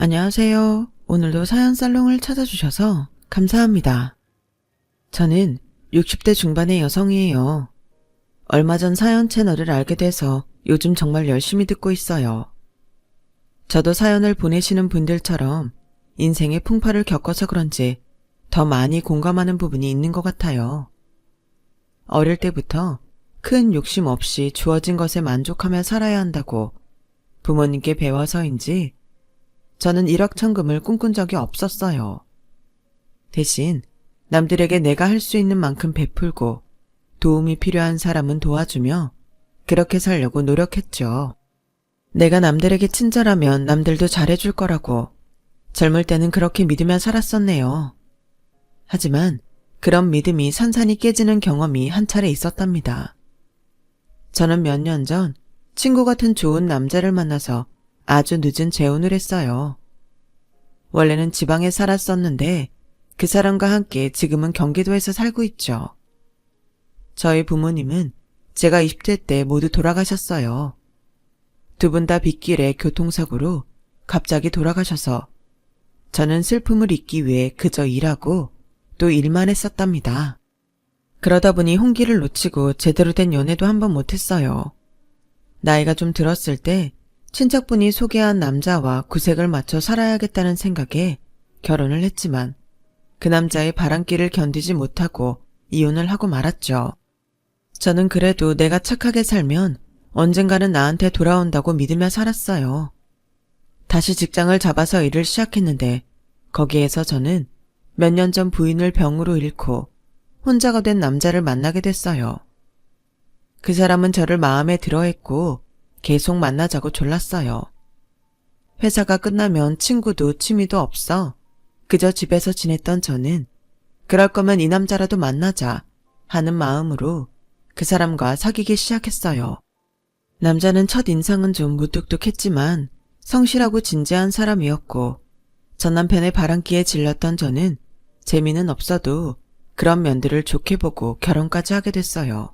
안녕하세요. 오늘도 사연 살롱을 찾아주셔서 감사합니다. 저는 60대 중반의 여성이에요. 얼마 전 사연 채널을 알게 돼서 요즘 정말 열심히 듣고 있어요. 저도 사연을 보내시는 분들처럼 인생의 풍파를 겪어서 그런지 더 많이 공감하는 부분이 있는 것 같아요. 어릴 때부터 큰 욕심 없이 주어진 것에 만족하며 살아야 한다고 부모님께 배워서인지 저는 일확천금을 꿈꾼 적이 없었어요. 대신 남들에게 내가 할 수 있는 만큼 베풀고 도움이 필요한 사람은 도와주며 그렇게 살려고 노력했죠. 내가 남들에게 친절하면 남들도 잘해줄 거라고 젊을 때는 그렇게 믿으며 살았었네요. 하지만 그런 믿음이 산산이 깨지는 경험이 한 차례 있었답니다. 저는 몇 년 전 친구 같은 좋은 남자를 만나서 아주 늦은 재혼을 했어요. 원래는 지방에 살았었는데 그 사람과 함께 지금은 경기도에서 살고 있죠. 저희 부모님은 제가 20대 때 모두 돌아가셨어요. 두 분 다 빗길에 교통사고로 갑자기 돌아가셔서 저는 슬픔을 잊기 위해 그저 일하고 또 일만 했었답니다. 그러다 보니 홍기를 놓치고 제대로 된 연애도 한번 못했어요. 나이가 좀 들었을 때 친척분이 소개한 남자와 구색을 맞춰 살아야겠다는 생각에 결혼을 했지만 그 남자의 바람길을 견디지 못하고 이혼을 하고 말았죠. 저는 그래도 내가 착하게 살면 언젠가는 나한테 돌아온다고 믿으며 살았어요. 다시 직장을 잡아서 일을 시작했는데 거기에서 저는 몇 년 전 부인을 병으로 잃고 혼자가 된 남자를 만나게 됐어요. 그 사람은 저를 마음에 들어했고 계속 만나자고 졸랐어요. 회사가 끝나면 친구도 취미도 없어 그저 집에서 지냈던 저는 그럴 거면 이 남자라도 만나자 하는 마음으로 그 사람과 사귀기 시작했어요. 남자는 첫인상은 좀 무뚝뚝했지만 성실하고 진지한 사람이었고 전 남편의 바람기에 질렸던 저는 재미는 없어도 그런 면들을 좋게 보고 결혼까지 하게 됐어요.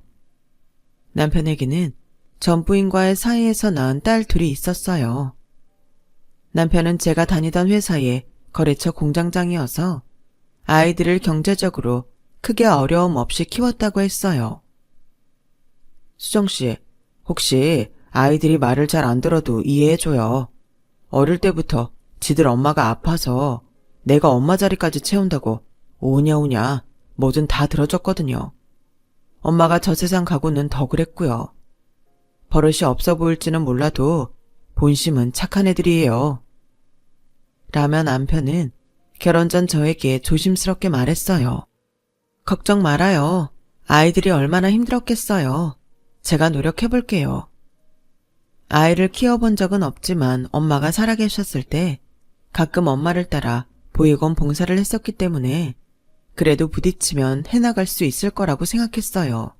남편에게는 전 부인과의 사이에서 낳은 딸 둘이 있었어요. 남편은 제가 다니던 회사의 거래처 공장장이어서 아이들을 경제적으로 크게 어려움 없이 키웠다고 했어요. 수정씨, 혹시 아이들이 말을 잘 안 들어도 이해해줘요. 어릴 때부터 지들 엄마가 아파서 내가 엄마 자리까지 채운다고 오냐오냐 뭐든 다 들어줬거든요. 엄마가 저 세상 가고는 더 그랬고요. 버릇이 없어 보일지는 몰라도 본심은 착한 애들이에요. 라며 남편은 결혼 전 저에게 조심스럽게 말했어요. 걱정 말아요. 아이들이 얼마나 힘들었겠어요. 제가 노력해볼게요. 아이를 키워본 적은 없지만 엄마가 살아계셨을 때 가끔 엄마를 따라 보육원 봉사를 했었기 때문에 그래도 부딪히면 해나갈 수 있을 거라고 생각했어요.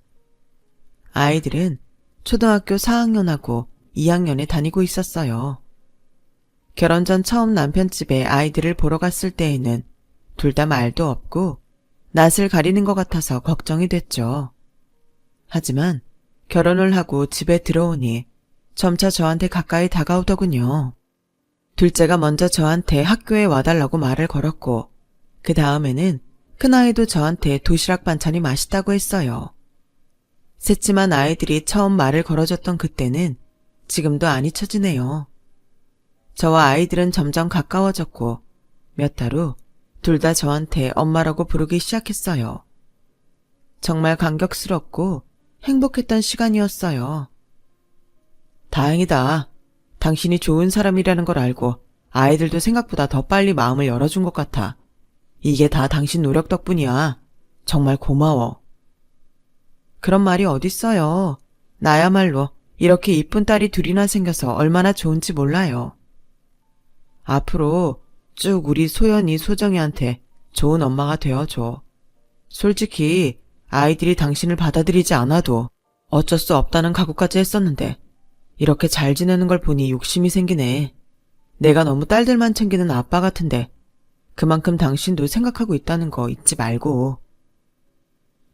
아이들은 초등학교 4학년하고 2학년에 다니고 있었어요. 결혼 전 처음 남편 집에 아이들을 보러 갔을 때에는 둘 다 말도 없고 낯을 가리는 것 같아서 걱정이 됐죠. 하지만 결혼을 하고 집에 들어오니 점차 저한테 가까이 다가오더군요. 둘째가 먼저 저한테 학교에 와달라고 말을 걸었고 그 다음에는 큰아이도 저한테 도시락 반찬이 맛있다고 했어요. 셋지만 아이들이 처음 말을 걸어줬던 그때는 지금도 안 잊혀지네요. 저와 아이들은 점점 가까워졌고 몇 달 후 둘 다 저한테 엄마라고 부르기 시작했어요. 정말 감격스럽고 행복했던 시간이었어요. 다행이다. 당신이 좋은 사람이라는 걸 알고 아이들도 생각보다 더 빨리 마음을 열어준 것 같아. 이게 다 당신 노력 덕분이야. 정말 고마워. 그런 말이 어딨어요. 나야말로 이렇게 이쁜 딸이 둘이나 생겨서 얼마나 좋은지 몰라요. 앞으로 쭉 우리 소연이 소정이한테 좋은 엄마가 되어줘. 솔직히 아이들이 당신을 받아들이지 않아도 어쩔 수 없다는 각오까지 했었는데 이렇게 잘 지내는 걸 보니 욕심이 생기네. 내가 너무 딸들만 챙기는 아빠 같은데 그만큼 당신도 생각하고 있다는 거 잊지 말고.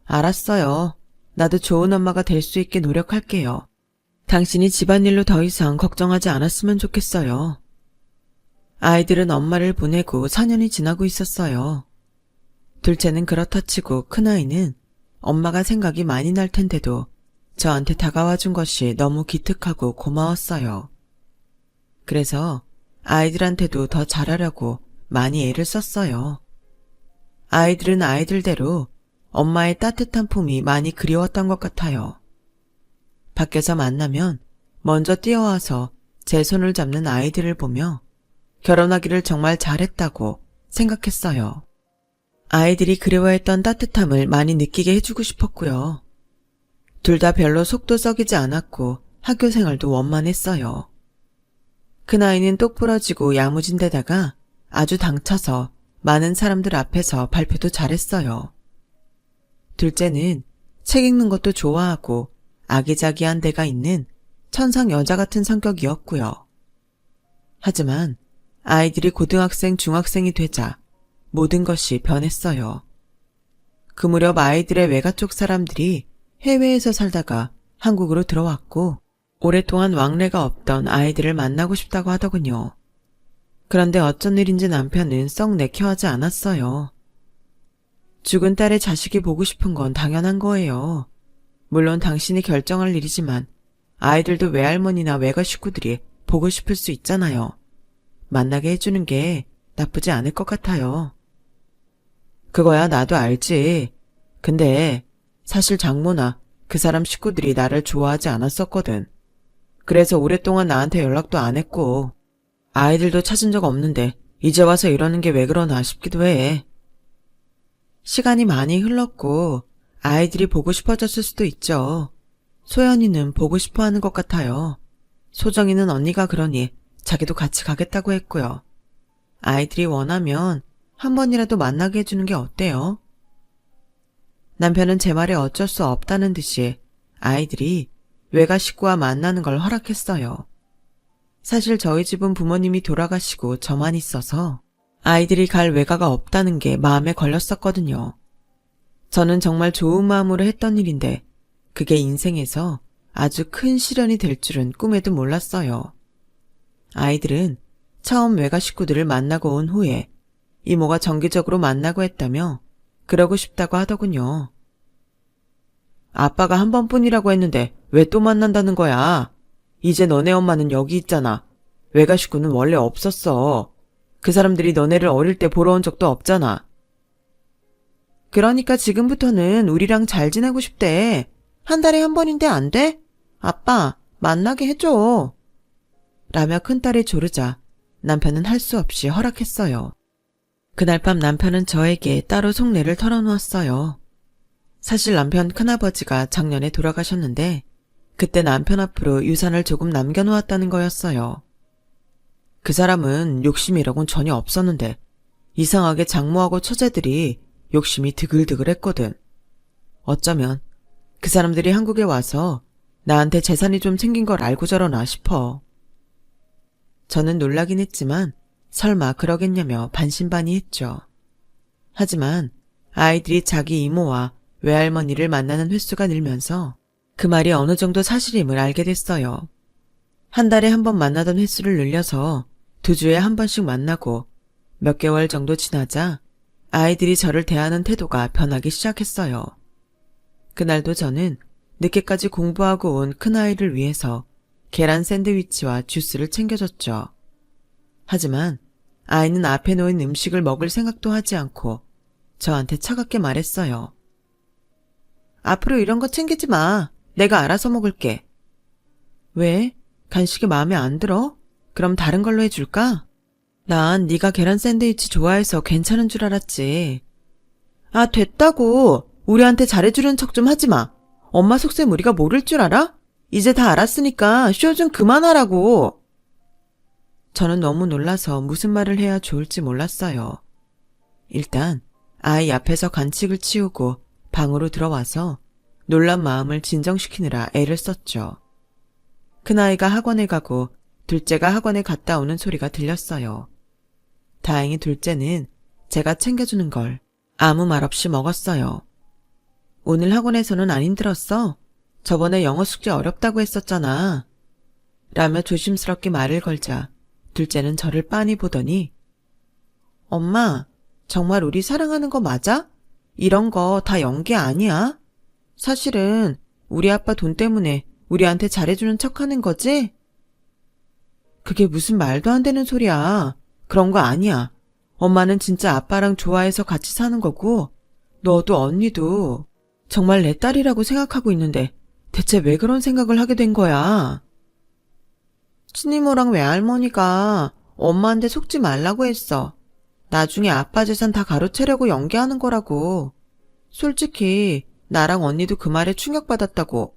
알았어요. 나도 좋은 엄마가 될 수 있게 노력할게요. 당신이 집안일로 더 이상 걱정하지 않았으면 좋겠어요. 아이들은 엄마를 보내고 4년이 지나고 있었어요. 둘째는 그렇다 치고 큰아이는 엄마가 생각이 많이 날 텐데도 저한테 다가와 준 것이 너무 기특하고 고마웠어요. 그래서 아이들한테도 더 잘하려고 많이 애를 썼어요. 아이들은 아이들대로 엄마의 따뜻한 품이 많이 그리웠던 것 같아요. 밖에서 만나면 먼저 뛰어와서 제 손을 잡는 아이들을 보며 결혼하기를 정말 잘했다고 생각했어요. 아이들이 그리워했던 따뜻함을 많이 느끼게 해주고 싶었고요. 둘 다 별로 속도 썩이지 않았고 학교 생활도 원만했어요. 큰아이는 똑부러지고 야무진 데다가 아주 당차서 많은 사람들 앞에서 발표도 잘했어요. 둘째는 책 읽는 것도 좋아하고 아기자기한 데가 있는 천상 여자 같은 성격이었고요. 하지만 아이들이 고등학생, 중학생이 되자 모든 것이 변했어요. 그 무렵 아이들의 외가 쪽 사람들이 해외에서 살다가 한국으로 들어왔고 오랫동안 왕래가 없던 아이들을 만나고 싶다고 하더군요. 그런데 어쩐 일인지 남편은 썩 내켜하지 않았어요. 죽은 딸의 자식이 보고 싶은 건 당연한 거예요. 물론 당신이 결정할 일이지만 아이들도 외할머니나 외가 식구들이 보고 싶을 수 있잖아요. 만나게 해주는 게 나쁘지 않을 것 같아요. 그거야 나도 알지. 근데 사실 장모나 그 사람 식구들이 나를 좋아하지 않았었거든. 그래서 오랫동안 나한테 연락도 안 했고 아이들도 찾은 적 없는데 이제 와서 이러는 게 왜 그러나 싶기도 해. 시간이 많이 흘렀고 아이들이 보고 싶어졌을 수도 있죠. 소연이는 보고 싶어 하는 것 같아요. 소정이는 언니가 그러니 자기도 같이 가겠다고 했고요. 아이들이 원하면 한 번이라도 만나게 해주는 게 어때요? 남편은 제 말에 어쩔 수 없다는 듯이 아이들이 외가 식구와 만나는 걸 허락했어요. 사실 저희 집은 부모님이 돌아가시고 저만 있어서 아이들이 갈 외가가 없다는 게 마음에 걸렸었거든요. 저는 정말 좋은 마음으로 했던 일인데 그게 인생에서 아주 큰 시련이 될 줄은 꿈에도 몰랐어요. 아이들은 처음 외가 식구들을 만나고 온 후에 이모가 정기적으로 만나고 했다며 그러고 싶다고 하더군요. 아빠가 한 번뿐이라고 했는데 왜 또 만난다는 거야? 이제 너네 엄마는 여기 있잖아. 외가 식구는 원래 없었어. 그 사람들이 너네를 어릴 때 보러 온 적도 없잖아. 그러니까 지금부터는 우리랑 잘 지내고 싶대. 한 달에 한 번인데 안 돼? 아빠, 만나게 해줘. 라며 큰딸이 조르자 남편은 할 수 없이 허락했어요. 그날 밤 남편은 저에게 따로 속내를 털어놓았어요. 사실 남편 큰아버지가 작년에 돌아가셨는데 그때 남편 앞으로 유산을 조금 남겨놓았다는 거였어요. 그 사람은 욕심이라곤 전혀 없었는데 이상하게 장모하고 처제들이 욕심이 드글드글했거든. 어쩌면 그 사람들이 한국에 와서 나한테 재산이 좀 생긴 걸 알고 저러나 싶어. 저는 놀라긴 했지만 설마 그러겠냐며 반신반의했죠. 하지만 아이들이 자기 이모와 외할머니를 만나는 횟수가 늘면서 그 말이 어느 정도 사실임을 알게 됐어요. 한 달에 한 번 만나던 횟수를 늘려서 2주에 한 번씩 만나고 몇 개월 정도 지나자 아이들이 저를 대하는 태도가 변하기 시작했어요. 그날도 저는 늦게까지 공부하고 온 큰아이를 위해서 계란 샌드위치와 주스를 챙겨줬죠. 하지만 아이는 앞에 놓인 음식을 먹을 생각도 하지 않고 저한테 차갑게 말했어요. 앞으로 이런 거 챙기지 마. 내가 알아서 먹을게. 왜? 간식이 마음에 안 들어? 그럼 다른 걸로 해줄까? 난 네가 계란 샌드위치 좋아해서 괜찮은 줄 알았지. 아, 됐다고. 우리한테 잘해주는 척 좀 하지 마. 엄마 속셈 우리가 모를 줄 알아? 이제 다 알았으니까 쇼 좀 그만하라고. 저는 너무 놀라서 무슨 말을 해야 좋을지 몰랐어요. 일단 아이 앞에서 간식을 치우고 방으로 들어와서 놀란 마음을 진정시키느라 애를 썼죠. 큰아이가 학원에 가고 둘째가 학원에 갔다 오는 소리가 들렸어요. 다행히 둘째는 제가 챙겨주는 걸 아무 말 없이 먹었어요. 오늘 학원에서는 안 힘들었어? 저번에 영어 숙제 어렵다고 했었잖아. 라며 조심스럽게 말을 걸자 둘째는 저를 빤히 보더니 엄마, 정말 우리 사랑하는 거 맞아? 이런 거 다 연기 아니야? 사실은 우리 아빠 돈 때문에 우리한테 잘해주는 척 하는 거지? 그게 무슨 말도 안 되는 소리야. 그런 거 아니야. 엄마는 진짜 아빠랑 좋아해서 같이 사는 거고 너도 언니도 정말 내 딸이라고 생각하고 있는데 대체 왜 그런 생각을 하게 된 거야? 친이모랑 외할머니가 엄마한테 속지 말라고 했어. 나중에 아빠 재산 다 가로채려고 연기하는 거라고. 솔직히 나랑 언니도 그 말에 충격받았다고.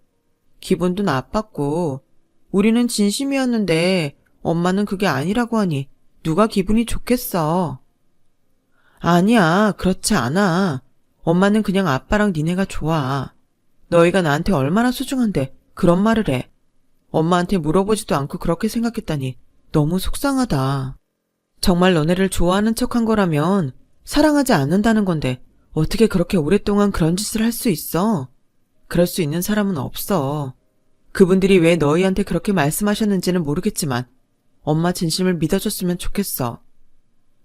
기분도 나빴고 우리는 진심이었는데 엄마는 그게 아니라고 하니 누가 기분이 좋겠어. 아니야, 그렇지 않아. 엄마는 그냥 아빠랑 니네가 좋아. 너희가 나한테 얼마나 소중한데 그런 말을 해. 엄마한테 물어보지도 않고 그렇게 생각했다니 너무 속상하다. 정말 너네를 좋아하는 척한 거라면 사랑하지 않는다는 건데 어떻게 그렇게 오랫동안 그런 짓을 할 수 있어? 그럴 수 있는 사람은 없어. 그분들이 왜 너희한테 그렇게 말씀하셨는지는 모르겠지만 엄마 진심을 믿어줬으면 좋겠어.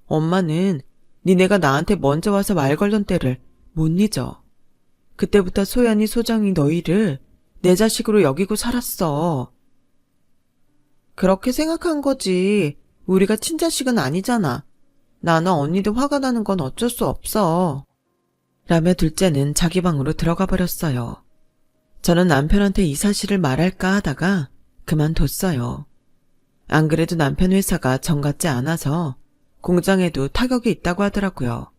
엄마는 니네가 나한테 먼저 와서 말 걸던 때를 못 잊어. 그때부터 소연이 소정이 너희를 내 자식으로 여기고 살았어. 그렇게 생각한 거지. 우리가 친자식은 아니잖아. 나나 언니도 화가 나는 건 어쩔 수 없어. 라며 둘째는 자기 방으로 들어가 버렸어요. 저는 남편한테 이 사실을 말할까 하다가 그만뒀어요. 안 그래도 남편 회사가 정 같지 않아서 공장에도 타격이 있다고 하더라고요.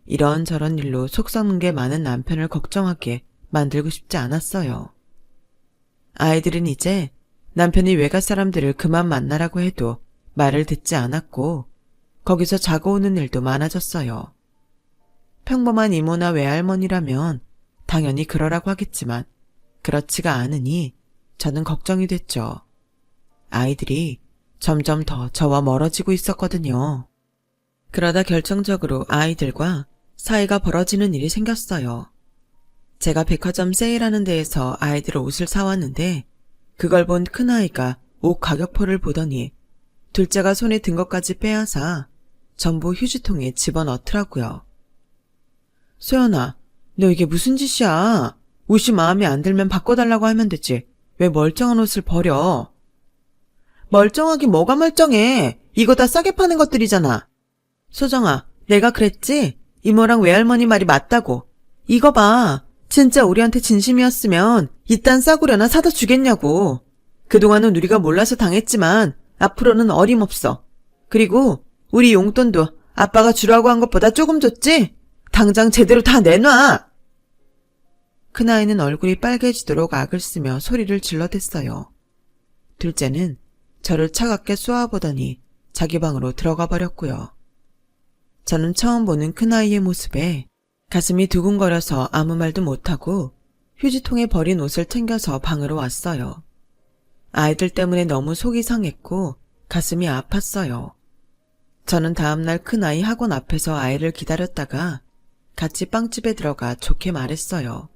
이런저런 일로 속 썩는 게 많은 남편을 걱정하게 만들고 싶지 않았어요. 아이들은 이제 남편이 외가 사람들을 그만 만나라고 해도 말을 듣지 않았고 거기서 자고 오는 일도 많아졌어요. 평범한 이모나 외할머니라면 당연히 그러라고 하겠지만 그렇지가 않으니 저는 걱정이 됐죠. 아이들이 점점 더 저와 멀어지고 있었거든요. 그러다 결정적으로 아이들과 사이가 벌어지는 일이 생겼어요. 제가 백화점 세일하는 데에서 아이들 옷을 사왔는데 그걸 본 큰아이가 옷 가격표를 보더니 둘째가 손에 든 것까지 빼앗아 전부 휴지통에 집어넣더라고요. 소연아, 너 이게 무슨 짓이야? 옷이 마음에 안 들면 바꿔달라고 하면 되지. 왜 멀쩡한 옷을 버려? 멀쩡하긴 뭐가 멀쩡해. 이거 다 싸게 파는 것들이잖아. 소정아, 내가 그랬지? 이모랑 외할머니 말이 맞다고. 이거 봐. 진짜 우리한테 진심이었으면 이딴 싸구려나 사다 주겠냐고. 그동안은 우리가 몰라서 당했지만 앞으로는 어림없어. 그리고 우리 용돈도 아빠가 주라고 한 것보다 조금 줬지? 당장 제대로 다 내놔! 큰아이는 얼굴이 빨개지도록 악을 쓰며 소리를 질러댔어요. 둘째는 저를 차갑게 쏘아보더니 자기 방으로 들어가 버렸고요. 저는 처음 보는 큰아이의 모습에 가슴이 두근거려서 아무 말도 못하고 휴지통에 버린 옷을 챙겨서 방으로 왔어요. 아이들 때문에 너무 속이 상했고 가슴이 아팠어요. 저는 다음날 큰아이 학원 앞에서 아이를 기다렸다가 같이 빵집에 들어가 좋게 말했어요.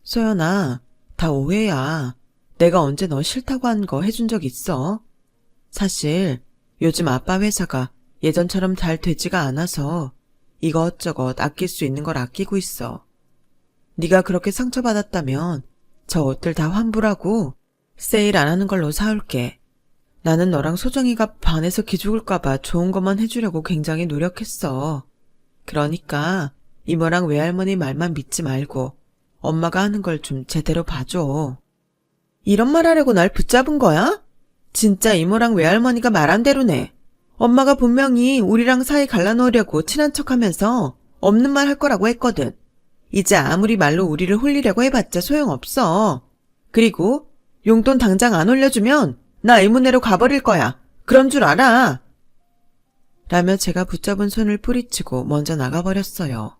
소연아, 다 오해야. 내가 언제 너 싫다고 한 거 해준 적 있어? 사실 요즘 아빠 회사가 예전처럼 잘 되지가 않아서 이것저것 아낄 수 있는 걸 아끼고 있어. 네가 그렇게 상처받았다면 저 옷들 다 환불하고 세일 안 하는 걸로 사올게. 나는 너랑 소정이가 반해서 기죽을까봐 좋은 것만 해주려고 굉장히 노력했어. 그러니까 이모랑 외할머니 말만 믿지 말고 엄마가 하는 걸 좀 제대로 봐줘. 이런 말 하려고 날 붙잡은 거야? 진짜 이모랑 외할머니가 말한 대로네. 엄마가 분명히 우리랑 사이 갈라놓으려고 친한 척하면서 없는 말 할 거라고 했거든. 이제 아무리 말로 우리를 홀리려고 해봤자 소용없어. 그리고 용돈 당장 안 올려주면 나 의문내로 가버릴 거야. 그런 줄 알아. 라며 제가 붙잡은 손을 뿌리치고 먼저 나가버렸어요.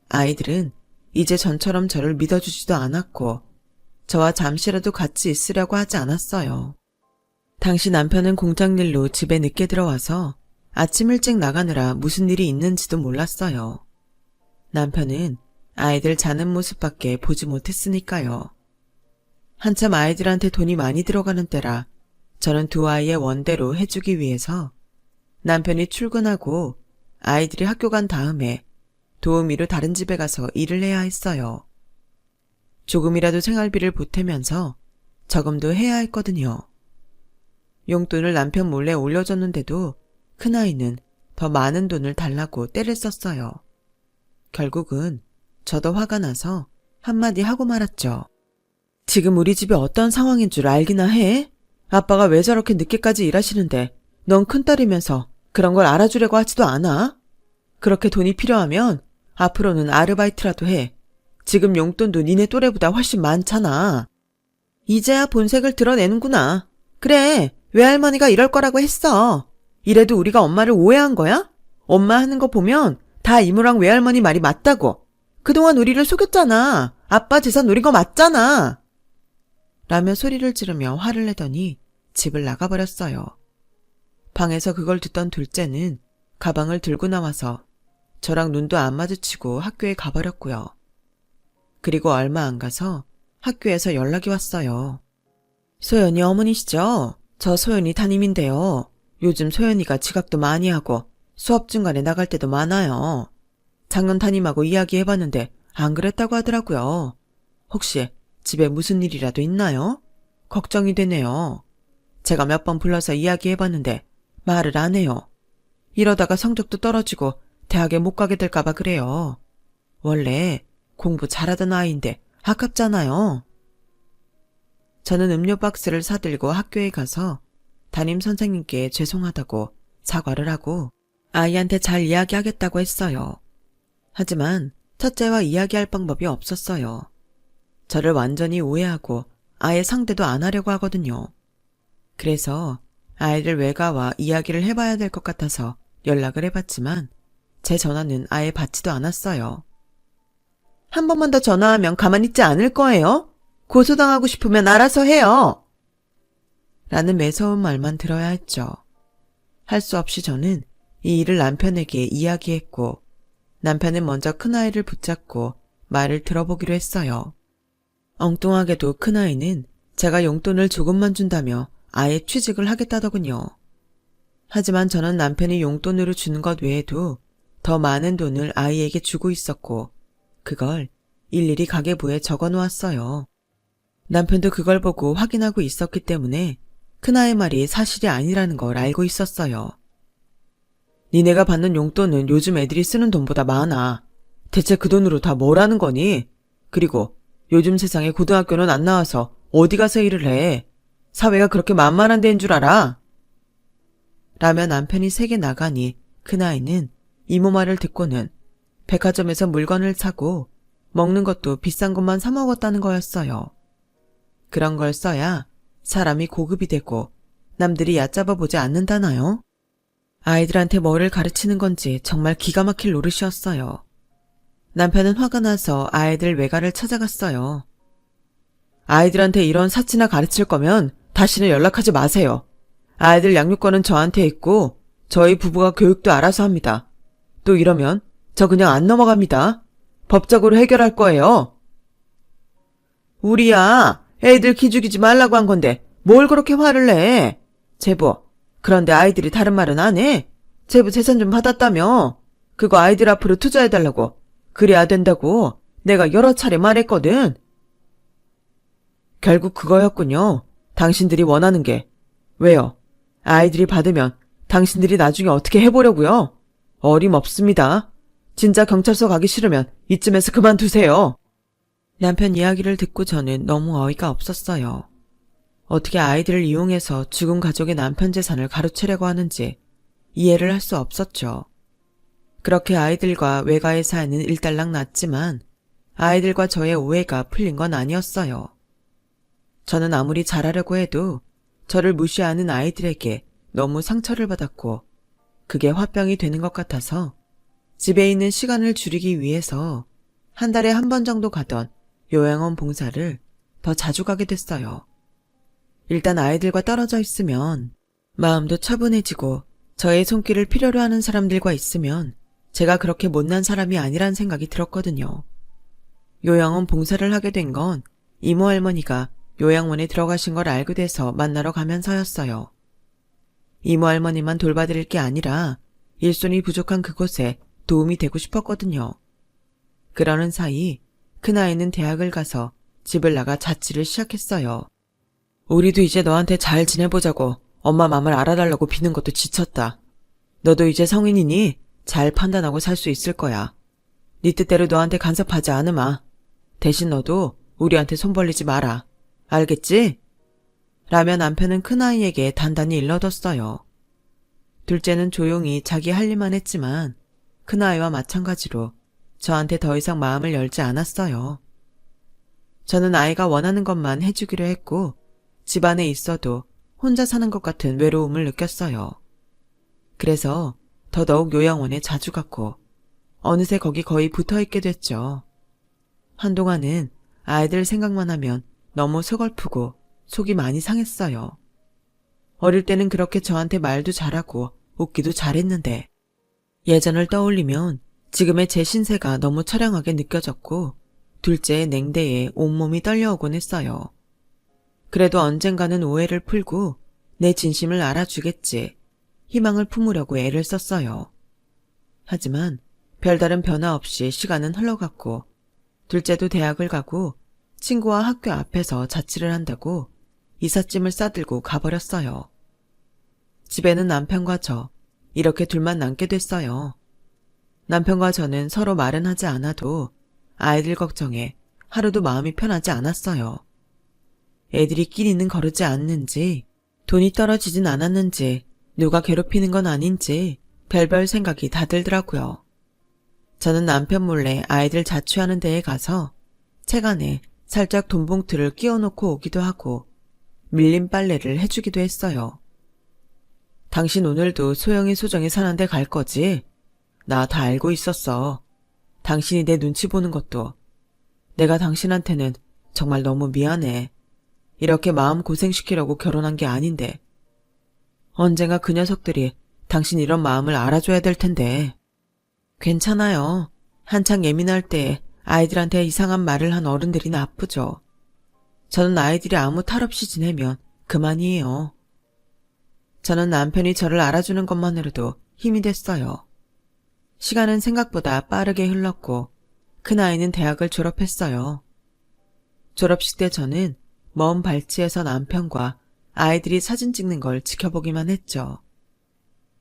아이들은 이제 전처럼 저를 믿어주지도 않았고 저와 잠시라도 같이 있으려고 하지 않았어요. 당시 남편은 공장일로 집에 늦게 들어와서 아침 일찍 나가느라 무슨 일이 있는지도 몰랐어요. 남편은 아이들 자는 모습밖에 보지 못했으니까요. 한참 아이들한테 돈이 많이 들어가는 때라 저는 두 아이의 원대로 해주기 위해서 남편이 출근하고 아이들이 학교 간 다음에 도우미로 다른 집에 가서 일을 해야 했어요. 조금이라도 생활비를 보태면서 저금도 해야 했거든요. 용돈을 남편 몰래 올려줬는데도 큰아이는 더 많은 돈을 달라고 떼를 썼어요. 결국은 저도 화가 나서 한마디 하고 말았죠. 지금 우리 집이 어떤 상황인 줄 알기나 해? 아빠가 왜 저렇게 늦게까지 일하시는데 넌 큰딸이면서 그런 걸 알아주려고 하지도 않아? 그렇게 돈이 필요하면 앞으로는 아르바이트라도 해. 지금 용돈도 니네 또래보다 훨씬 많잖아. 이제야 본색을 드러내는구나. 그래, 외할머니가 이럴 거라고 했어. 이래도 우리가 엄마를 오해한 거야? 엄마 하는 거 보면 다 이모랑 외할머니 말이 맞다고. 그동안 우리를 속였잖아. 아빠 재산 노린 거 맞잖아. 라며 소리를 지르며 화를 내더니 집을 나가버렸어요. 방에서 그걸 듣던 둘째는 가방을 들고 나와서 저랑 눈도 안 마주치고 학교에 가버렸고요. 그리고 얼마 안 가서 학교에서 연락이 왔어요. 소연이 어머니시죠? 저 소연이 담임인데요. 요즘 소연이가 지각도 많이 하고 수업 중간에 나갈 때도 많아요. 작년 담임하고 이야기해봤는데 안 그랬다고 하더라고요. 혹시 집에 무슨 일이라도 있나요? 걱정이 되네요. 제가 몇 번 불러서 이야기해봤는데 말을 안 해요. 이러다가 성적도 떨어지고 대학에 못 가게 될까봐 그래요. 원래 공부 잘하던 아이인데 아깝잖아요. 저는 음료 박스를 사들고 학교에 가서 담임 선생님께 죄송하다고 사과를 하고 아이한테 잘 이야기하겠다고 했어요. 하지만 첫째와 이야기할 방법이 없었어요. 저를 완전히 오해하고 아예 상대도 안 하려고 하거든요. 그래서 아이를 외가와 이야기를 해봐야 될 것 같아서 연락을 해봤지만 제 전화는 아예 받지도 않았어요. 한 번만 더 전화하면 가만히 있지 않을 거예요. 고소당하고 싶으면 알아서 해요. 라는 매서운 말만 들어야 했죠. 할 수 없이 저는 이 일을 남편에게 이야기했고 남편은 먼저 큰아이를 붙잡고 말을 들어보기로 했어요. 엉뚱하게도 큰아이는 제가 용돈을 조금만 준다며 아예 취직을 하겠다더군요. 하지만 저는 남편이 용돈으로 주는 것 외에도 더 많은 돈을 아이에게 주고 있었고 그걸 일일이 가계부에 적어놓았어요. 남편도 그걸 보고 확인하고 있었기 때문에 큰아이 말이 사실이 아니라는 걸 알고 있었어요. 니네가 받는 용돈은 요즘 애들이 쓰는 돈보다 많아. 대체 그 돈으로 다 뭘 하는 거니? 그리고 요즘 세상에 고등학교는 안 나와서 어디 가서 일을 해? 사회가 그렇게 만만한 데인 줄 알아? 라며 남편이 세게 나가니 큰아이는 이모 말을 듣고는 백화점에서 물건을 사고 먹는 것도 비싼 것만 사 먹었다는 거였어요. 그런 걸 써야 사람이 고급이 되고 남들이 얕잡아 보지 않는다나요? 아이들한테 뭐를 가르치는 건지 정말 기가 막힐 노릇이었어요. 남편은 화가 나서 아이들 외가를 찾아갔어요. 아이들한테 이런 사치나 가르칠 거면 다시는 연락하지 마세요. 아이들 양육권은 저한테 있고 저희 부부가 교육도 알아서 합니다. 또 이러면 저 그냥 안 넘어갑니다. 법적으로 해결할 거예요. 우리야 애들 기죽이지 말라고 한 건데 뭘 그렇게 화를 내. 제부, 그런데 아이들이 다른 말은 안 해. 제부 재산 좀 받았다며. 그거 아이들 앞으로 투자해달라고. 그래야 된다고 내가 여러 차례 말했거든. 결국 그거였군요. 당신들이 원하는 게. 왜요? 아이들이 받으면 당신들이 나중에 어떻게 해보려고요? 어림없습니다. 진짜 경찰서 가기 싫으면 이쯤에서 그만두세요. 남편 이야기를 듣고 저는 너무 어이가 없었어요. 어떻게 아이들을 이용해서 죽은 가족의 남편 재산을 가로채려고 하는지 이해를 할 수 없었죠. 그렇게 아이들과 외가의 사이는 일단락 났지만 아이들과 저의 오해가 풀린 건 아니었어요. 저는 아무리 잘하려고 해도 저를 무시하는 아이들에게 너무 상처를 받았고 그게 화병이 되는 것 같아서 집에 있는 시간을 줄이기 위해서 한 달에 한 번 정도 가던 요양원 봉사를 더 자주 가게 됐어요. 일단 아이들과 떨어져 있으면 마음도 차분해지고 저의 손길을 필요로 하는 사람들과 있으면 제가 그렇게 못난 사람이 아니란 생각이 들었거든요. 요양원 봉사를 하게 된 건 이모 할머니가 요양원에 들어가신 걸 알게 돼서 만나러 가면서였어요. 이모 할머니만 돌봐드릴 게 아니라 일손이 부족한 그곳에 도움이 되고 싶었거든요. 그러는 사이 큰아이는 대학을 가서 집을 나가 자취를 시작했어요. 우리도 이제 너한테 잘 지내보자고 엄마 맘을 알아달라고 비는 것도 지쳤다. 너도 이제 성인이니 잘 판단하고 살 수 있을 거야. 네 뜻대로 너한테 간섭하지 않으마. 대신 너도 우리한테 손 벌리지 마라. 알겠지? 라며 남편은 큰아이에게 단단히 일러뒀어요. 둘째는 조용히 자기 할 일만 했지만 큰아이와 마찬가지로 저한테 더 이상 마음을 열지 않았어요. 저는 아이가 원하는 것만 해주기로 했고 집안에 있어도 혼자 사는 것 같은 외로움을 느꼈어요. 그래서 더더욱 요양원에 자주 갔고 어느새 거기 거의 붙어있게 됐죠. 한동안은 아이들 생각만 하면 너무 서글프고 속이 많이 상했어요. 어릴 때는 그렇게 저한테 말도 잘하고 웃기도 잘했는데 예전을 떠올리면 지금의 제 신세가 너무 처량하게 느껴졌고 둘째의 냉대에 온몸이 떨려오곤 했어요. 그래도 언젠가는 오해를 풀고 내 진심을 알아주겠지 희망을 품으려고 애를 썼어요. 하지만 별다른 변화 없이 시간은 흘러갔고 둘째도 대학을 가고 친구와 학교 앞에서 자취를 한다고 이삿짐을 싸들고 가버렸어요. 집에는 남편과 저 이렇게 둘만 남게 됐어요. 남편과 저는 서로 말은 하지 않아도 아이들 걱정에 하루도 마음이 편하지 않았어요. 애들이 끼리는 거르지 않는지 돈이 떨어지진 않았는지 누가 괴롭히는 건 아닌지 별별 생각이 다 들더라고요. 저는 남편 몰래 아이들 자취하는 데에 가서 책 안에 살짝 돈 봉투를 끼워놓고 오기도 하고 밀린 빨래를 해주기도 했어요. 당신 오늘도 소영이 소정이 사는 데 갈 거지? 나 다 알고 있었어. 당신이 내 눈치 보는 것도. 내가 당신한테는 정말 너무 미안해. 이렇게 마음 고생시키려고 결혼한 게 아닌데. 언젠가 그 녀석들이 당신 이런 마음을 알아줘야 될 텐데. 괜찮아요. 한창 예민할 때 아이들한테 이상한 말을 한 어른들이 나쁘죠. 저는 아이들이 아무 탈 없이 지내면 그만이에요. 저는 남편이 저를 알아주는 것만으로도 힘이 됐어요. 시간은 생각보다 빠르게 흘렀고 큰아이는 대학을 졸업했어요. 졸업식 때 저는 먼 발치에서 남편과 아이들이 사진 찍는 걸 지켜보기만 했죠.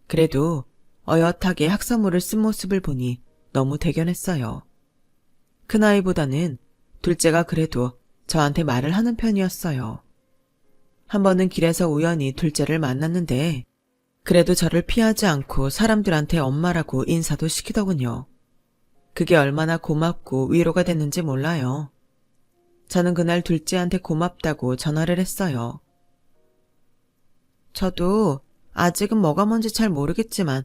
그래도 어엿하게 학사모를 쓴 모습을 보니 너무 대견했어요. 큰아이보다는 둘째가 그래도 저한테 말을 하는 편이었어요. 한 번은 길에서 우연히 둘째를 만났는데 그래도 저를 피하지 않고 사람들한테 엄마라고 인사도 시키더군요. 그게 얼마나 고맙고 위로가 됐는지 몰라요. 저는 그날 둘째한테 고맙다고 전화를 했어요. 저도 아직은 뭐가 뭔지 잘 모르겠지만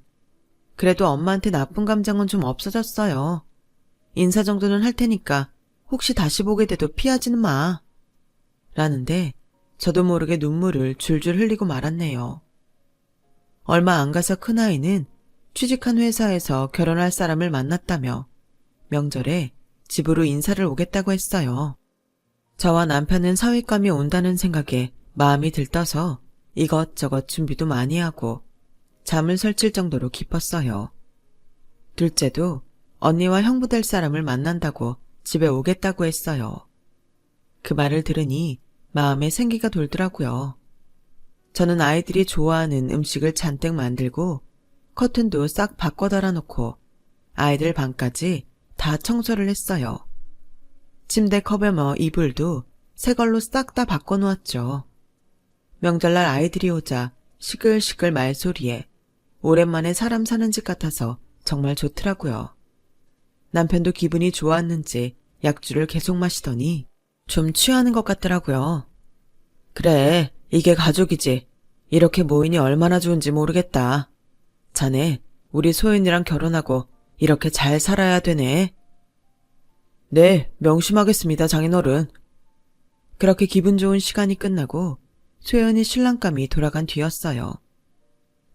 그래도 엄마한테 나쁜 감정은 좀 없어졌어요. 인사 정도는 할 테니까 혹시 다시 보게 돼도 피하지는 마. 라는데 저도 모르게 눈물을 줄줄 흘리고 말았네요. 얼마 안 가서 큰아이는 취직한 회사에서 결혼할 사람을 만났다며 명절에 집으로 인사를 오겠다고 했어요. 저와 남편은 사윗감이 온다는 생각에 마음이 들떠서 이것저것 준비도 많이 하고 잠을 설칠 정도로 기뻤어요. 둘째도 언니와 형부 될 사람을 만난다고 집에 오겠다고 했어요. 그 말을 들으니 마음에 생기가 돌더라고요. 저는 아이들이 좋아하는 음식을 잔뜩 만들고 커튼도 싹 바꿔 달아놓고 아이들 방까지 다 청소를 했어요. 침대 커버머 이불도 새 걸로 싹 다 바꿔놓았죠. 명절날 아이들이 오자 시끌시끌 말소리에 오랜만에 사람 사는 집 같아서 정말 좋더라고요. 남편도 기분이 좋았는지 약주를 계속 마시더니 좀 취하는 것 같더라고요. 그래, 이게 가족이지. 이렇게 모이니 얼마나 좋은지 모르겠다. 자네, 우리 소연이랑 결혼하고 이렇게 잘 살아야 되네. 네, 명심하겠습니다, 장인어른. 그렇게 기분 좋은 시간이 끝나고 소연이 신랑감이 돌아간 뒤였어요.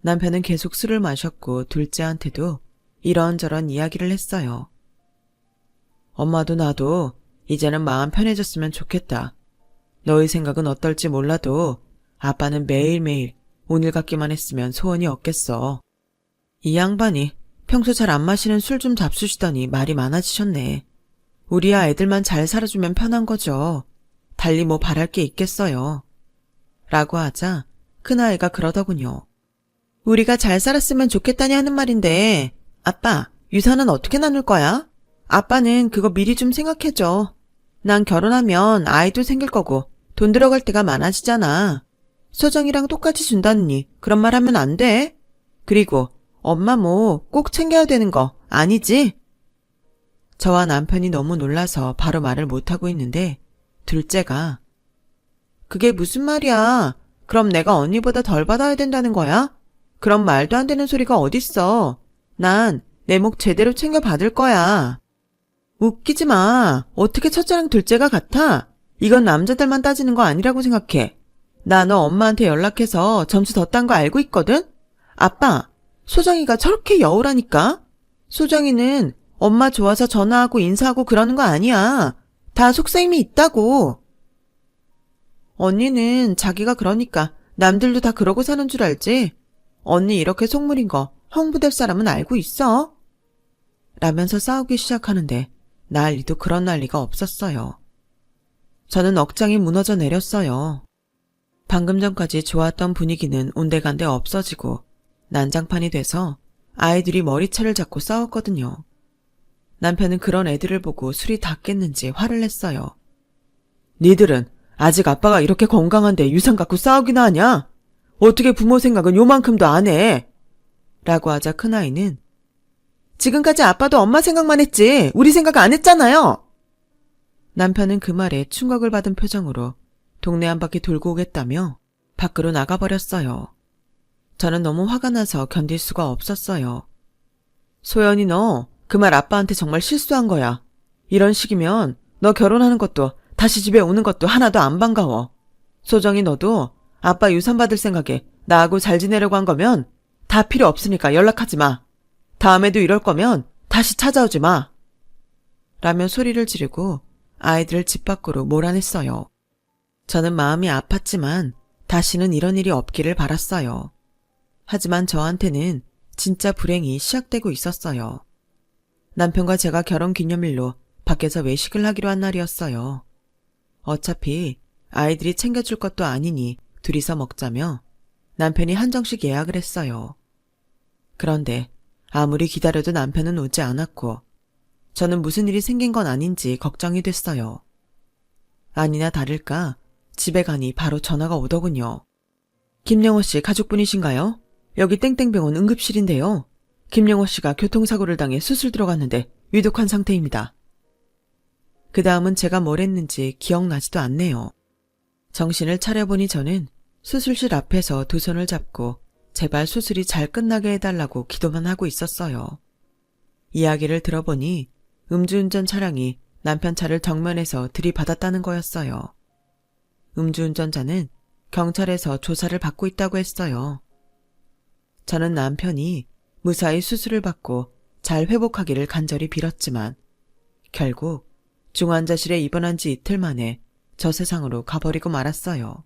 남편은 계속 술을 마셨고 둘째한테도 이런저런 이야기를 했어요. 엄마도 나도 이제는 마음 편해졌으면 좋겠다. 너의 생각은 어떨지 몰라도 아빠는 매일매일 오늘 같기만 했으면 소원이 없겠어. 이 양반이 평소 잘 안 마시는 술 좀 잡수시더니 말이 많아지셨네. 우리야 애들만 잘 살아주면 편한 거죠. 달리 뭐 바랄 게 있겠어요. 라고 하자 큰아이가 그러더군요. 우리가 잘 살았으면 좋겠다니 하는 말인데 아빠, 유산은 어떻게 나눌 거야? 아빠는 그거 미리 좀 생각해줘. 난 결혼하면 아이도 생길 거고 돈 들어갈 때가 많아지잖아. 소정이랑 똑같이 준다느니 그런 말 하면 안 돼. 그리고 엄마 뭐 꼭 챙겨야 되는 거 아니지? 저와 남편이 너무 놀라서 바로 말을 못하고 있는데 둘째가 그게 무슨 말이야? 그럼 내가 언니보다 덜 받아야 된다는 거야? 그런 말도 안 되는 소리가 어딨어. 난 내 목 제대로 챙겨 받을 거야. 웃기지 마. 어떻게 첫째랑 둘째가 같아? 이건 남자들만 따지는 거 아니라고 생각해. 나 너 엄마한테 연락해서 점수 더 딴 거 알고 있거든? 아빠, 소정이가 저렇게 여우라니까? 소정이는 엄마 좋아서 전화하고 인사하고 그러는 거 아니야. 다 속셈이 있다고. 언니는 자기가 그러니까 남들도 다 그러고 사는 줄 알지? 언니 이렇게 속물인 거 형부될 사람은 알고 있어? 라면서 싸우기 시작하는데 난리도 그런 난리가 없었어요. 저는 억장이 무너져 내렸어요. 방금 전까지 좋았던 분위기는 온데간데 없어지고 난장판이 돼서 아이들이 머리채를 잡고 싸웠거든요. 남편은 그런 애들을 보고 술이 다 깼는지 화를 냈어요. 니들은 아직 아빠가 이렇게 건강한데 유산 갖고 싸우기나 하냐? 어떻게 부모 생각은 요만큼도 안 해? 라고 하자 큰아이는 지금까지 아빠도 엄마 생각만 했지 우리 생각 안 했잖아요. 남편은 그 말에 충격을 받은 표정으로 동네 한 바퀴 돌고 오겠다며 밖으로 나가버렸어요. 저는 너무 화가 나서 견딜 수가 없었어요. 소연이 너 그 말 아빠한테 정말 실수한 거야. 이런 식이면 너 결혼하는 것도 다시 집에 오는 것도 하나도 안 반가워. 소정이 너도 아빠 유산 받을 생각에 나하고 잘 지내려고 한 거면 다 필요 없으니까 연락하지 마. 다음에도 이럴 거면 다시 찾아오지 마. 라며 소리를 지르고 아이들을 집 밖으로 몰아냈어요. 저는 마음이 아팠지만 다시는 이런 일이 없기를 바랐어요. 하지만 저한테는 진짜 불행이 시작되고 있었어요. 남편과 제가 결혼기념일로 밖에서 외식을 하기로 한 날이었어요. 어차피 아이들이 챙겨줄 것도 아니니 둘이서 먹자며 남편이 한정식 예약을 했어요. 그런데 아무리 기다려도 남편은 오지 않았고 저는 무슨 일이 생긴 건 아닌지 걱정이 됐어요. 아니나 다를까 집에 가니 바로 전화가 오더군요. 김영호 씨 가족분이신가요? 여기 땡땡병원 응급실인데요. 김영호 씨가 교통사고를 당해 수술 들어갔는데 위독한 상태입니다. 그 다음은 제가 뭘 했는지 기억나지도 않네요. 정신을 차려보니 저는 수술실 앞에서 두 손을 잡고 제발 수술이 잘 끝나게 해달라고 기도만 하고 있었어요. 이야기를 들어보니 음주운전 차량이 남편 차를 정면에서 들이받았다는 거였어요. 음주운전자는 경찰에서 조사를 받고 있다고 했어요. 저는 남편이 무사히 수술을 받고 잘 회복하기를 간절히 빌었지만 결국 중환자실에 입원한 지 이틀 만에 저 세상으로 가버리고 말았어요.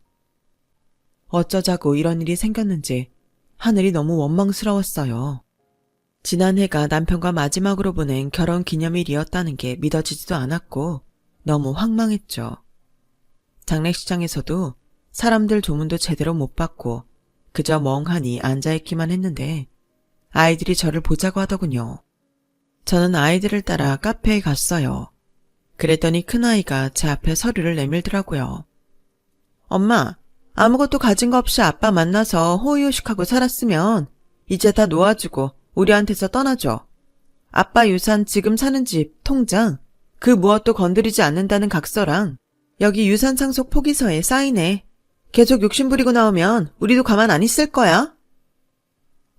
어쩌자고 이런 일이 생겼는지 하늘이 너무 원망스러웠어요. 지난해가 남편과 마지막으로 보낸 결혼기념일이었다는 게 믿어지지도 않았고 너무 황망했죠. 장례식장에서도 사람들 조문도 제대로 못 받고 그저 멍하니 앉아있기만 했는데 아이들이 저를 보자고 하더군요. 저는 아이들을 따라 카페에 갔어요. 그랬더니 큰아이가 제 앞에 서류를 내밀더라고요. 엄마, 아무것도 가진 거 없이 아빠 만나서 호의호식하고 살았으면 이제 다 놓아주고 우리한테서 떠나줘. 아빠 유산 지금 사는 집, 통장, 그 무엇도 건드리지 않는다는 각서랑 여기 유산 상속 포기서에 사인해. 계속 욕심부리고 나오면 우리도 가만 안 있을 거야.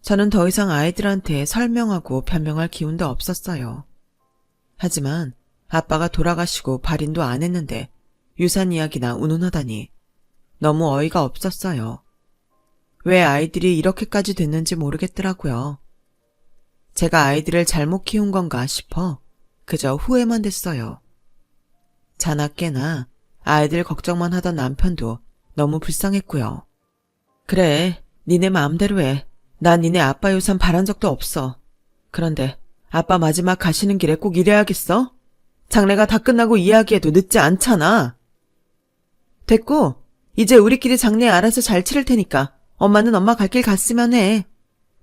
저는 더 이상 아이들한테 설명하고 변명할 기운도 없었어요. 하지만 아빠가 돌아가시고 발인도 안 했는데 유산 이야기나 운운하다니 너무 어이가 없었어요. 왜 아이들이 이렇게까지 됐는지 모르겠더라고요. 제가 아이들을 잘못 키운 건가 싶어 그저 후회만 됐어요. 자나 깨나 아이들 걱정만 하던 남편도 너무 불쌍했고요. 그래, 니네 마음대로 해. 난 니네 아빠 유산 바란 적도 없어. 그런데 아빠 마지막 가시는 길에 꼭 이래야겠어? 장례가 다 끝나고 이야기해도 늦지 않잖아. 됐고, 이제 우리끼리 장례 알아서 잘 치를 테니까 엄마는 엄마 갈 길 갔으면 해.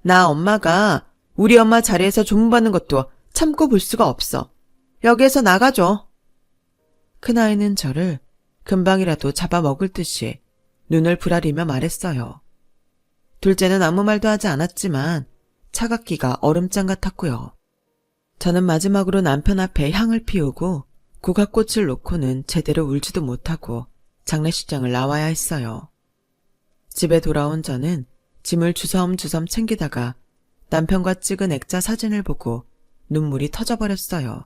나 엄마가 우리 엄마 자리에서 조문받는 것도 참고 볼 수가 없어. 여기에서 나가줘. 큰아이는 저를 금방이라도 잡아먹을 듯이 눈을 부라리며 말했어요. 둘째는 아무 말도 하지 않았지만 차갑기가 얼음장 같았고요. 저는 마지막으로 남편 앞에 향을 피우고 국화꽃을 놓고는 제대로 울지도 못하고 장례식장을 나와야 했어요. 집에 돌아온 저는 짐을 주섬주섬 챙기다가 남편과 찍은 액자 사진을 보고 눈물이 터져버렸어요.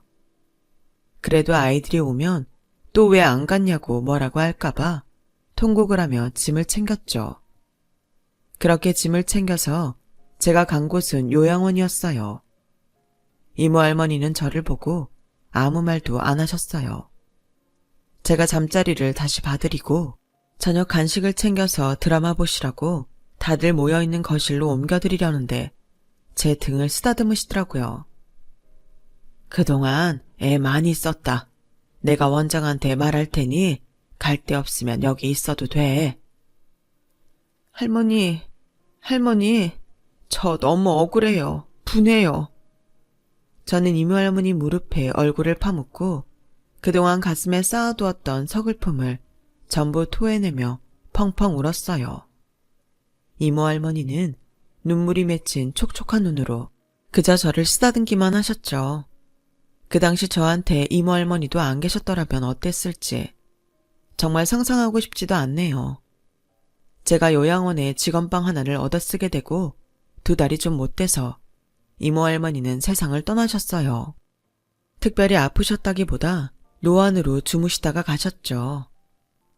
그래도 아이들이 오면 또 왜 안 갔냐고 뭐라고 할까봐 통곡을 하며 짐을 챙겼죠. 그렇게 짐을 챙겨서 제가 간 곳은 요양원이었어요. 이모 할머니는 저를 보고 아무 말도 안 하셨어요. 제가 잠자리를 다시 봐드리고 저녁 간식을 챙겨서 드라마 보시라고 다들 모여있는 거실로 옮겨드리려는데 제 등을 쓰다듬으시더라고요. 그동안 애 많이 썼다. 내가 원장한테 말할 테니 갈 데 없으면 여기 있어도 돼. 할머니, 저 너무 억울해요. 분해요. 저는 이모 할머니 무릎에 얼굴을 파묻고 그동안 가슴에 쌓아두었던 서글픔을 전부 토해내며 펑펑 울었어요. 이모 할머니는 눈물이 맺힌 촉촉한 눈으로 그저 저를 쓰다듬기만 하셨죠. 그 당시 저한테 이모 할머니도 안 계셨더라면 어땠을지 정말 상상하고 싶지도 않네요. 제가 요양원에 직원방 하나를 얻어쓰게 되고 2달이 좀 못 돼서 이모 할머니는 세상을 떠나셨어요. 특별히 아프셨다기보다 노안으로 주무시다가 가셨죠.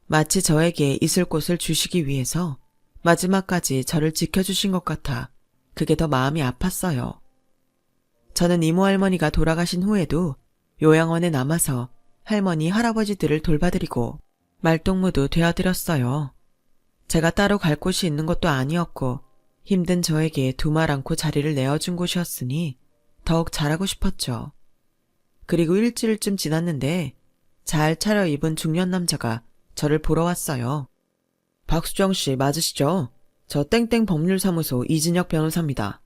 마치 저에게 있을 곳을 주시기 위해서 마지막까지 저를 지켜주신 것 같아 그게 더 마음이 아팠어요. 저는 이모 할머니가 돌아가신 후에도 요양원에 남아서 할머니, 할아버지들을 돌봐드리고 말동무도 되어드렸어요. 제가 따로 갈 곳이 있는 것도 아니었고 힘든 저에게 두말 않고 자리를 내어준 곳이었으니 더욱 잘하고 싶었죠. 그리고 일주일쯤 지났는데 잘 차려입은 중년 남자가 저를 보러 왔어요. 박수정 씨 맞으시죠? 저 땡땡 법률사무소 이진혁 변호사입니다.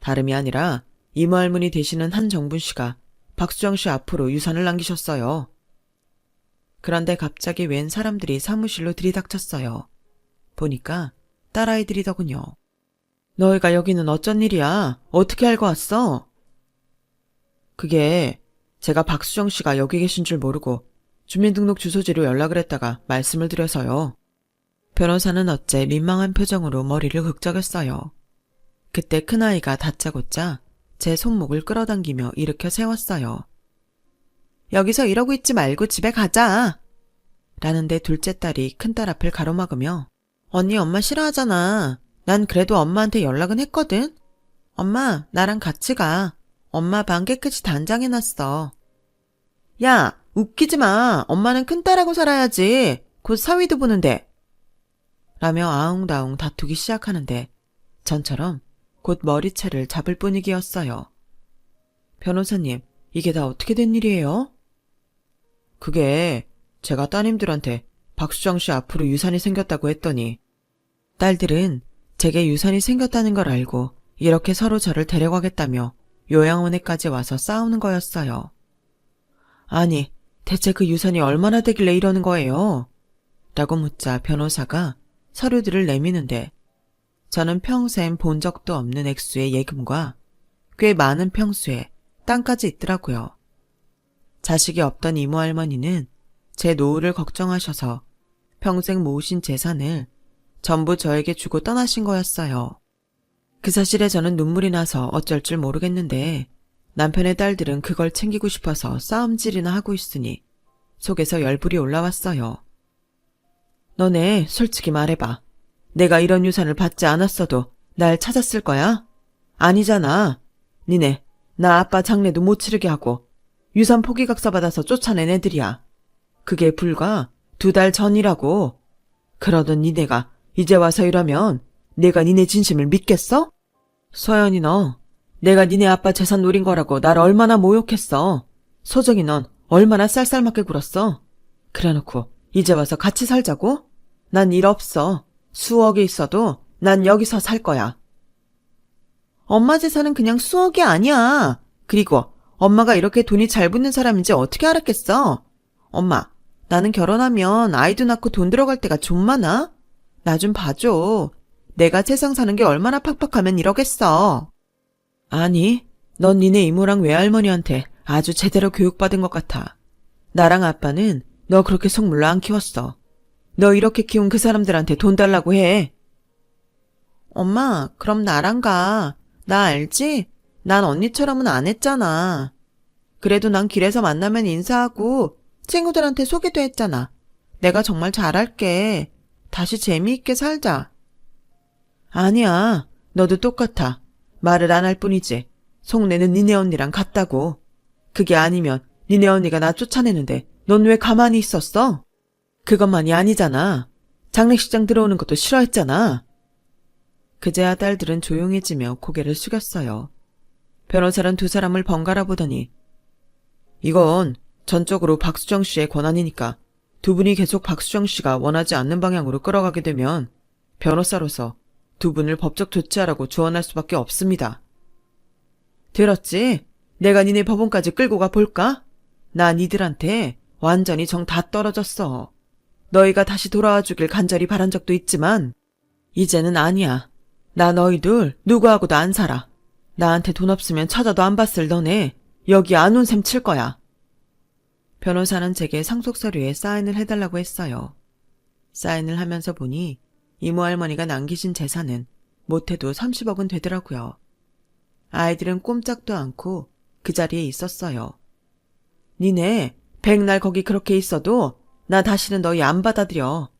다름이 아니라 이모 할머니 되시는 한정분 씨가 박수정 씨 앞으로 유산을 남기셨어요. 그런데 갑자기 웬 사람들이 사무실로 들이닥쳤어요. 보니까 딸아이들이더군요. 너희가 여기는 어쩐 일이야? 어떻게 알고 왔어? 그게 제가 박수정 씨가 여기 계신 줄 모르고 주민등록 주소지로 연락을 했다가 말씀을 드려서요. 변호사는 어째 민망한 표정으로 머리를 긁적였어요. 그때 큰아이가 다짜고짜 제 손목을 끌어당기며 일으켜 세웠어요. 여기서 이러고 있지 말고 집에 가자. 라는데 둘째 딸이 큰딸 앞을 가로막으며 언니 엄마 싫어하잖아. 난 그래도 엄마한테 연락은 했거든. 엄마 나랑 같이 가. 엄마 방 깨끗이 단장해놨어. 야 웃기지 마. 엄마는 큰딸하고 살아야지. 곧 사위도 보는데. 라며 아웅다웅 다투기 시작하는데 전처럼 곧 머리채를 잡을 분위기였어요. 변호사님, 이게 다 어떻게 된 일이에요? 그게 제가 따님들한테 박수정 씨 앞으로 유산이 생겼다고 했더니 딸들은 제게 유산이 생겼다는 걸 알고 이렇게 서로 저를 데려가겠다며 요양원에까지 와서 싸우는 거였어요. 아니, 대체 그 유산이 얼마나 되길래 이러는 거예요? 라고 묻자 변호사가 서류들을 내미는데 저는 평생 본 적도 없는 액수의 예금과 꽤 많은 평수의 땅까지 있더라고요. 자식이 없던 이모 할머니는 제 노후를 걱정하셔서 평생 모으신 재산을 전부 저에게 주고 떠나신 거였어요. 그 사실에 저는 눈물이 나서 어쩔 줄 모르겠는데 남편의 딸들은 그걸 챙기고 싶어서 싸움질이나 하고 있으니 속에서 열불이 올라왔어요. 너네 솔직히 말해봐. 내가 이런 유산을 받지 않았어도 날 찾았을 거야? 아니잖아. 니네 나 아빠 장례도 못 치르게 하고 유산 포기각서 받아서 쫓아낸 애들이야. 그게 불과 2달 전이라고. 그러던 니네가 이제 와서 이러면 내가 니네 진심을 믿겠어? 서연이 너, 내가 니네 아빠 재산 노린 거라고 날 얼마나 모욕했어. 소정이 넌 얼마나 쌀쌀맞게 굴었어. 그래놓고 이제 와서 같이 살자고? 난 일 없어. 수억이 있어도 난 여기서 살 거야. 엄마 재산은 그냥 수억이 아니야. 그리고 엄마가 이렇게 돈이 잘 붙는 사람인지 어떻게 알았겠어? 엄마, 나는 결혼하면 아이도 낳고 돈 들어갈 때가 좀 많아? 나 좀 봐줘. 내가 세상 사는 게 얼마나 팍팍하면 이러겠어. 아니, 넌 니네 이모랑 외할머니한테 아주 제대로 교육받은 것 같아. 나랑 아빠는 너 그렇게 속물로 안 키웠어. 너 이렇게 키운 그 사람들한테 돈 달라고 해. 엄마, 그럼 나랑 가. 나 알지? 난 언니처럼은 안 했잖아. 그래도 난 길에서 만나면 인사하고 친구들한테 소개도 했잖아. 내가 정말 잘할게. 다시 재미있게 살자. 아니야. 너도 똑같아. 말을 안 할 뿐이지. 속내는 니네 언니랑 같다고. 그게 아니면 니네 언니가 나 쫓아내는데 넌 왜 가만히 있었어? 그것만이 아니잖아. 장례식장 들어오는 것도 싫어했잖아. 그제야 딸들은 조용해지며 고개를 숙였어요. 변호사는 2사람을 번갈아 보더니 이건 전적으로 박수정 씨의 권한이니까 2분이 계속 박수정 씨가 원하지 않는 방향으로 끌어가게 되면 변호사로서 2분을 법적 조치하라고 조언할 수밖에 없습니다. 들었지? 내가 니네 법원까지 끌고 가 볼까? 나 니들한테 완전히 정 다 떨어졌어. 너희가 다시 돌아와 주길 간절히 바란 적도 있지만 이제는 아니야. 나 너희들 누구하고도 안 살아. 나한테 돈 없으면 찾아도 안 봤을 너네 여기 안 온 셈 칠 거야. 변호사는 제게 상속서류에 사인을 해달라고 했어요. 사인을 하면서 보니 이모 할머니가 남기신 재산은 못해도 30억은 되더라고요. 아이들은 꼼짝도 않고 그 자리에 있었어요. 니네 백날 거기 그렇게 있어도 나 다시는 너희 안 받아들여.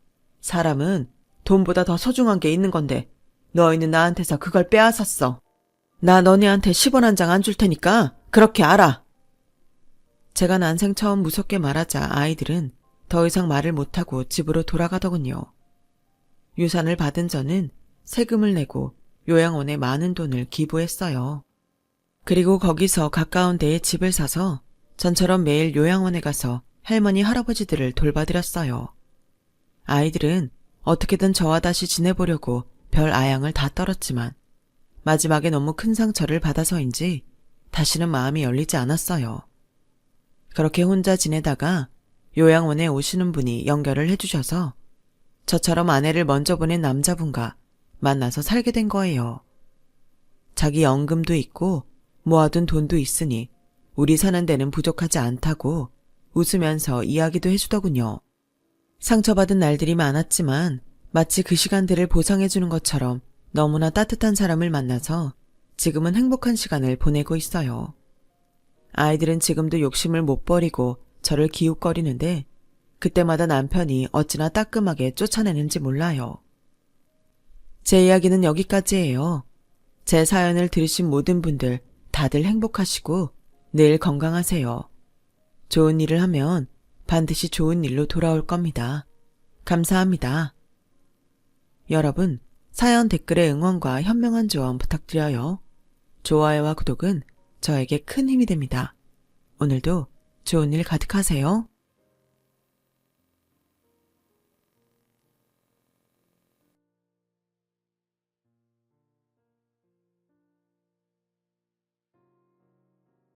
사람은 돈보다 더 소중한 게 있는 건데 너희는 나한테서 그걸 빼앗았어. 나 너네한테 10원 한 장 안 줄 테니까 그렇게 알아. 제가 난생 처음 무섭게 말하자 아이들은 더 이상 말을 못하고 집으로 돌아가더군요. 유산을 받은 저는 세금을 내고 요양원에 많은 돈을 기부했어요. 그리고 거기서 가까운 데에 집을 사서 전처럼 매일 요양원에 가서 할머니 할아버지들을 돌봐드렸어요. 아이들은 어떻게든 저와 다시 지내보려고 별 아양을 다 떨었지만 마지막에 너무 큰 상처를 받아서인지 다시는 마음이 열리지 않았어요. 그렇게 혼자 지내다가 요양원에 오시는 분이 연결을 해주셔서 저처럼 아내를 먼저 보낸 남자분과 만나서 살게 된 거예요. 자기 연금도 있고 모아둔 돈도 있으니 우리 사는 데는 부족하지 않다고 웃으면서 이야기도 해주더군요. 상처받은 날들이 많았지만 마치 그 시간들을 보상해주는 것처럼 너무나 따뜻한 사람을 만나서 지금은 행복한 시간을 보내고 있어요. 아이들은 지금도 욕심을 못 버리고 저를 기웃거리는데 그때마다 남편이 어찌나 따끔하게 쫓아내는지 몰라요. 제 이야기는 여기까지예요. 제 사연을 들으신 모든 분들 다들 행복하시고 늘 건강하세요. 좋은 일을 하면 반드시 좋은 일로 돌아올 겁니다. 감사합니다. 여러분, 사연 댓글에 응원과 현명한 조언 부탁드려요. 좋아요와 구독은 저에게 큰 힘이 됩니다. 오늘도 좋은 일 가득하세요.